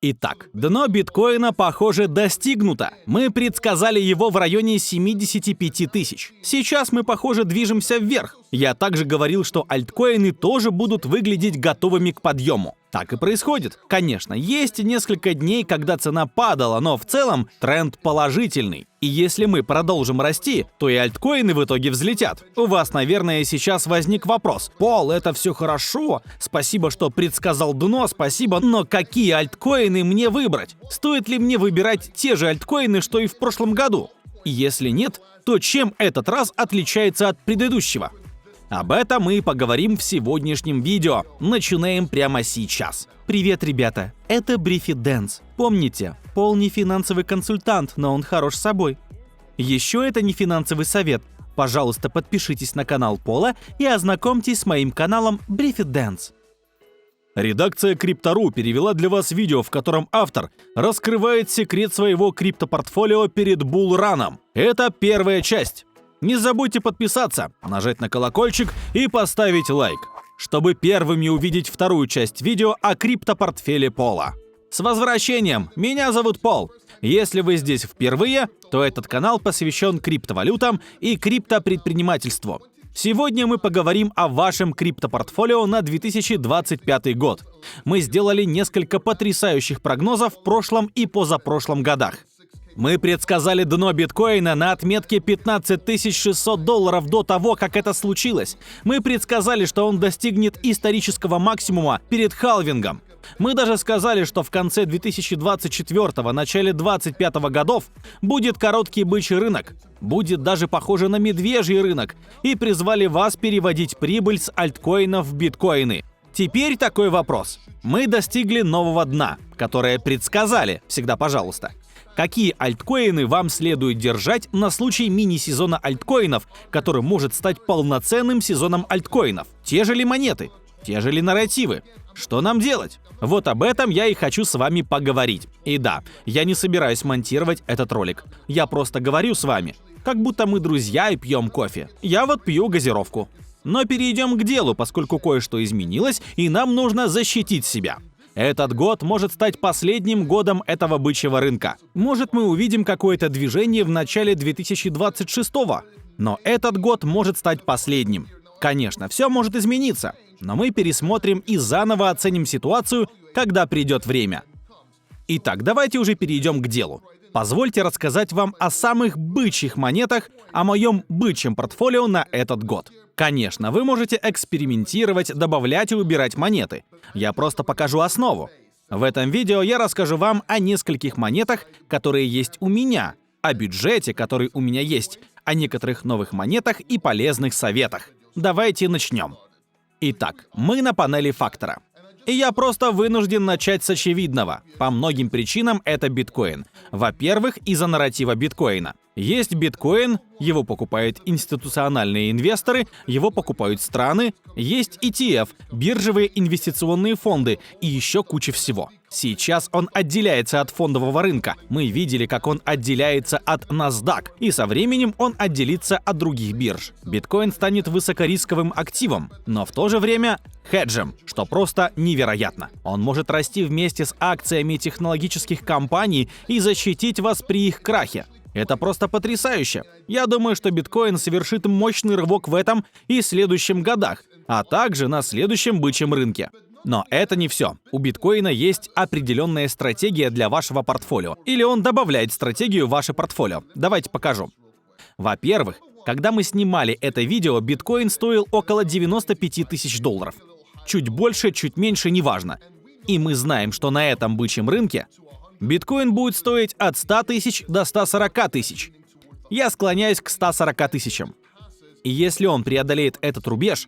Итак, дно биткоина, похоже, достигнуто. Мы предсказали его в районе 75 тысяч. Сейчас мы, похоже, движемся вверх. Я также говорил, что альткоины тоже будут выглядеть готовыми к подъему. Так и происходит. Конечно, есть несколько дней, когда цена падала, но в целом тренд положительный. И если мы продолжим расти, то и альткоины в итоге взлетят. У вас, наверное, сейчас возник вопрос. Пол, это все хорошо. Спасибо, что предсказал дно, спасибо. Но какие альткоины мне выбрать? Стоит ли мне выбирать те же альткоины, что и в прошлом году? И если нет, то чем этот раз отличается от предыдущего? Об этом мы поговорим в сегодняшнем видео. Начинаем прямо сейчас. Привет, ребята, это Брифи Дэнс. Помните, Пол не финансовый консультант, но он хорош собой. Еще это не финансовый совет. Пожалуйста, подпишитесь на канал Пола и ознакомьтесь с моим каналом Брифи Дэнс. Редакция Crypto.ru перевела для вас видео, в котором автор раскрывает секрет своего криптопортфолио перед буллраном. Это первая часть. Не забудьте подписаться, нажать на колокольчик и поставить лайк, чтобы первыми увидеть вторую часть видео о криптопортфеле Пола. С возвращением! Меня зовут Пол. Если вы здесь впервые, то этот канал посвящен криптовалютам и криптопредпринимательству. Сегодня мы поговорим о вашем криптопортфолио на 2025 год. Мы сделали несколько потрясающих прогнозов в прошлом и позапрошлом годах. Мы предсказали дно биткоина на отметке $15 600 до того, как это случилось. Мы предсказали, что он достигнет исторического максимума перед халвингом. Мы даже сказали, что в конце 2024-го, начале 2025 годов будет короткий бычий рынок. Будет даже похоже на медвежий рынок. И призвали вас переводить прибыль с альткоинов в биткоины. Теперь такой вопрос. Мы достигли нового дна, которое предсказали. Всегда пожалуйста. Какие альткоины вам следует держать на случай мини-сезона альткоинов, который может стать полноценным сезоном альткоинов? Те же ли монеты? Те же ли нарративы? Что нам делать? Вот об этом я и хочу с вами поговорить. И да, я не собираюсь монтировать этот ролик. Я просто говорю с вами, как будто мы друзья и пьем кофе. Я вот пью газировку. Но перейдем к делу, поскольку кое-что изменилось, и нам нужно защитить себя. Этот год может стать последним годом этого бычьего рынка. Может, мы увидим какое-то движение в начале 2026-го. Но этот год может стать последним. Конечно, все может измениться. Но мы пересмотрим и заново оценим ситуацию, когда придет время. Итак, давайте уже перейдем к делу. Позвольте рассказать вам о самых бычьих монетах, о моем бычьем портфолио на этот год. Конечно, вы можете экспериментировать, добавлять и убирать монеты. Я просто покажу основу. В этом видео я расскажу вам о нескольких монетах, которые есть у меня, о бюджете, который у меня есть, о некоторых новых монетах и полезных советах. Давайте начнем. Итак, мы на панели фактора. И я просто вынужден начать с очевидного. По многим причинам это биткоин. Во-первых, из-за нарратива биткоина. Есть биткоин, его покупают институциональные инвесторы, его покупают страны. Есть ETF, биржевые инвестиционные фонды и еще куча всего. Сейчас он отделяется от фондового рынка. Мы видели, как он отделяется от NASDAQ, и со временем он отделится от других бирж. Биткоин станет высокорисковым активом, но в то же время хеджем, что просто невероятно. Он может расти вместе с акциями технологических компаний и защитить вас при их крахе. Это просто потрясающе. Я думаю, что биткоин совершит мощный рывок в этом и следующем годах, а также на следующем бычьем рынке. Но это не все. У биткоина есть определенная стратегия для вашего портфолио. Или он добавляет стратегию в ваше портфолио. Давайте покажу. Во-первых, когда мы снимали это видео, биткоин стоил около $95 тысяч. Чуть больше, чуть меньше, неважно. И мы знаем, что на этом бычьем рынке биткоин будет стоить от 100 тысяч до 140 тысяч. Я склоняюсь к 140 тысячам. И если он преодолеет этот рубеж,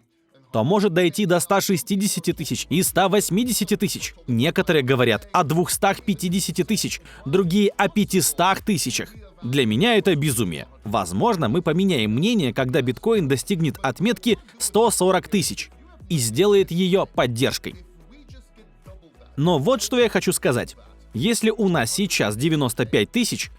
то может дойти до 160 тысяч и 180 тысяч. Некоторые говорят о 250 тысяч, другие о 500 тысячах. Для меня это безумие. Возможно, мы поменяем мнение, когда биткоин достигнет отметки 140 тысяч и сделает ее поддержкой. Но вот что я хочу сказать. Если у нас сейчас 95 тысяч,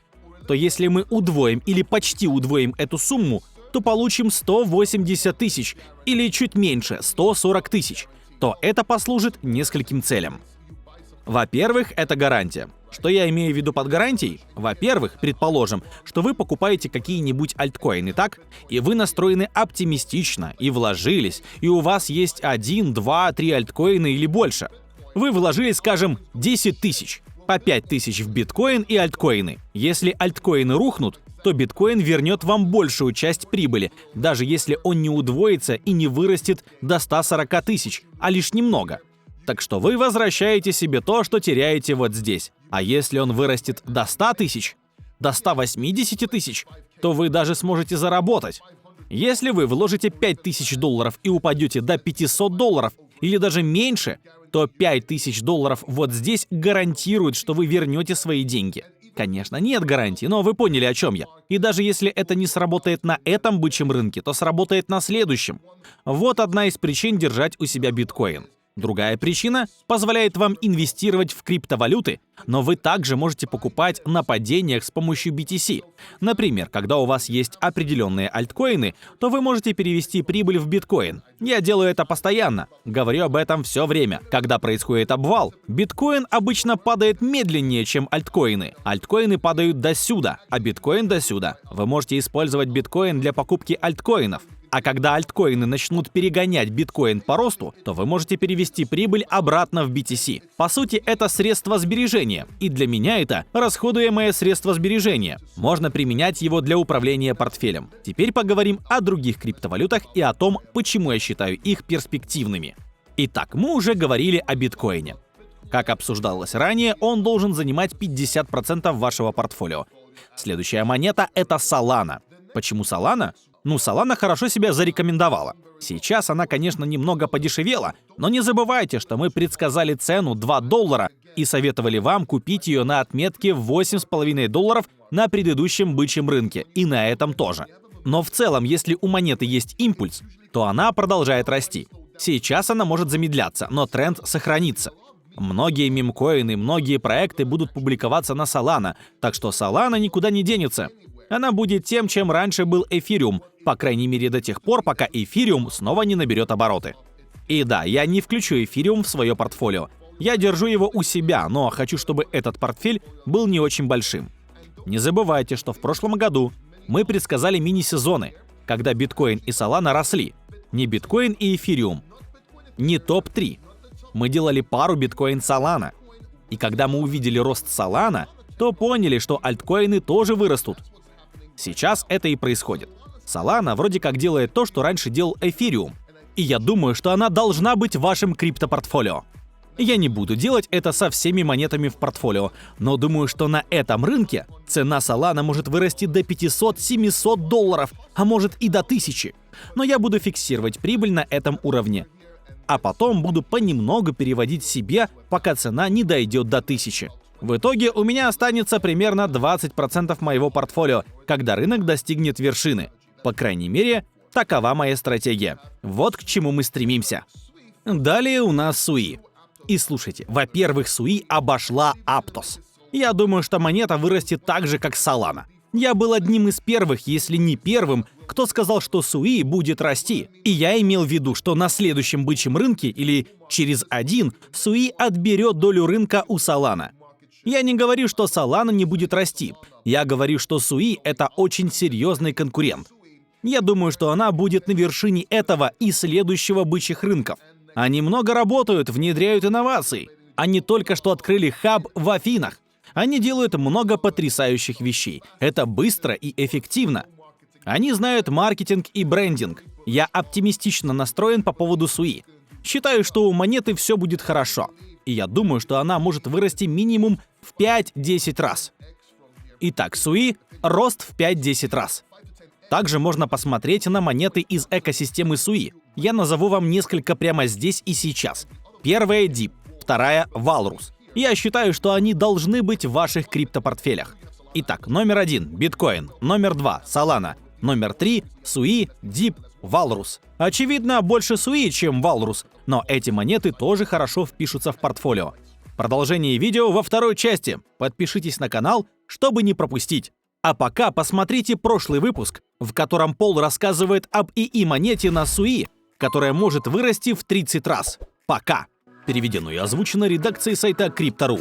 то если мы удвоим или почти удвоим эту сумму, то получим 180 тысяч или чуть меньше 140 тысяч, то это послужит нескольким целям. Во-первых, это гарантия. Что я имею в виду под гарантией? Во-первых, предположим, что вы покупаете какие-нибудь альткоины, так? И вы настроены оптимистично, и вложились, и у вас есть 1, 2, 3 альткоина или больше. Вы вложили, скажем, 10 тысяч, по 5 тысяч в биткоин и альткоины. Если альткоины рухнут, то биткоин вернет вам большую часть прибыли, даже если он не удвоится и не вырастет до 140 тысяч, а лишь немного. Так что вы возвращаете себе то, что теряете вот здесь. А если он вырастет до 100 тысяч, до 180 тысяч, то вы даже сможете заработать. Если вы вложите $5000 и упадете до $500 или даже меньше, то $5000 вот здесь гарантирует, что вы вернете свои деньги. Конечно, нет гарантии, но вы поняли, о чем я. И даже если это не сработает на этом бычьем рынке, то сработает на следующем. Вот одна из причин держать у себя биткоин. Другая причина позволяет вам инвестировать в криптовалюты, но вы также можете покупать на падениях с помощью BTC. Например, когда у вас есть определенные альткоины, то вы можете перевести прибыль в биткоин. Я делаю это постоянно, говорю об этом все время. Когда происходит обвал, биткоин обычно падает медленнее, чем альткоины. Альткоины падают до сюда, а биткоин до сюда. Вы можете использовать биткоин для покупки альткоинов. А когда альткоины начнут перегонять биткоин по росту, то вы можете перевести прибыль обратно в BTC. По сути, это средство сбережения, и для меня это расходуемое средство сбережения. Можно применять его для управления портфелем. Теперь поговорим о других криптовалютах и о том, почему я считаю их перспективными. Итак, мы уже говорили о биткоине. Как обсуждалось ранее, он должен занимать 50% вашего портфолио. Следующая монета — это Solana. Почему Solana? Solana хорошо себя зарекомендовала. Сейчас она, конечно, немного подешевела, но не забывайте, что мы предсказали цену $2 и советовали вам купить ее на отметке в $8,5 на предыдущем бычьем рынке, и на этом тоже. Но в целом, если у монеты есть импульс, то она продолжает расти. Сейчас она может замедляться, но тренд сохранится. Многие мемкоины, многие проекты будут публиковаться на Solana, так что Solana никуда не денется. Она будет тем, чем раньше был эфириум, по крайней мере до тех пор, пока эфириум снова не наберет обороты. И да, я не включу эфириум в свое портфолио. Я держу его у себя, но хочу, чтобы этот портфель был не очень большим. Не забывайте, что в прошлом году мы предсказали мини-сезоны, когда биткоин и Solana росли. Не биткоин и эфириум, не топ-3. Мы делали пару биткоин-Solana. И когда мы увидели рост Solana, то поняли, что альткоины тоже вырастут. Сейчас это и происходит. Solana вроде как делает то, что раньше делал эфириум. И я думаю, что она должна быть в вашем криптопортфолио. Я не буду делать это со всеми монетами в портфолио, но думаю, что на этом рынке цена Solana может вырасти до $500-700, а может и до 1000. Но я буду фиксировать прибыль на этом уровне. А потом буду понемногу переводить себе, пока цена не дойдет до 1000. В итоге у меня останется примерно 20% моего портфолио, когда рынок достигнет вершины. По крайней мере, такова моя стратегия. Вот к чему мы стремимся. Далее у нас SUI. И слушайте, во-первых, SUI обошла Aptos. Я думаю, что монета вырастет так же, как Solana. Я был одним из первых, если не первым, кто сказал, что SUI будет расти. И я имел в виду, что на следующем бычьем рынке или через один SUI отберет долю рынка у Solana. Я не говорю, что Solana не будет расти. Я говорю, что SUI — это очень серьезный конкурент. Я думаю, что она будет на вершине этого и следующего бычьих рынков. Они много работают, внедряют инновации. Они только что открыли хаб в Афинах. Они делают много потрясающих вещей. Это быстро и эффективно. Они знают маркетинг и брендинг. Я оптимистично настроен по поводу SUI. Считаю, что у монеты все будет хорошо. И я думаю, что она может вырасти минимум в 5-10 раз. Итак, SUI – рост в 5-10 раз. Также можно посмотреть на монеты из экосистемы SUI. Я назову вам несколько прямо здесь и сейчас. Первая – DIP, вторая – Walrus. Я считаю, что они должны быть в ваших криптопортфелях. Итак, номер 1 – биткоин, номер 2 – Solana, номер 3 – SUI, DIP, Walrus. Очевидно, больше SUI, чем Walrus, но эти монеты тоже хорошо впишутся в портфолио. Продолжение видео во второй части. Подпишитесь на канал, чтобы не пропустить. А пока посмотрите прошлый выпуск, в котором Пол рассказывает об ИИ-монете на SUI, которая может вырасти в 30 раз. Пока! переведено и озвучено редакцией сайта Крипто.ру.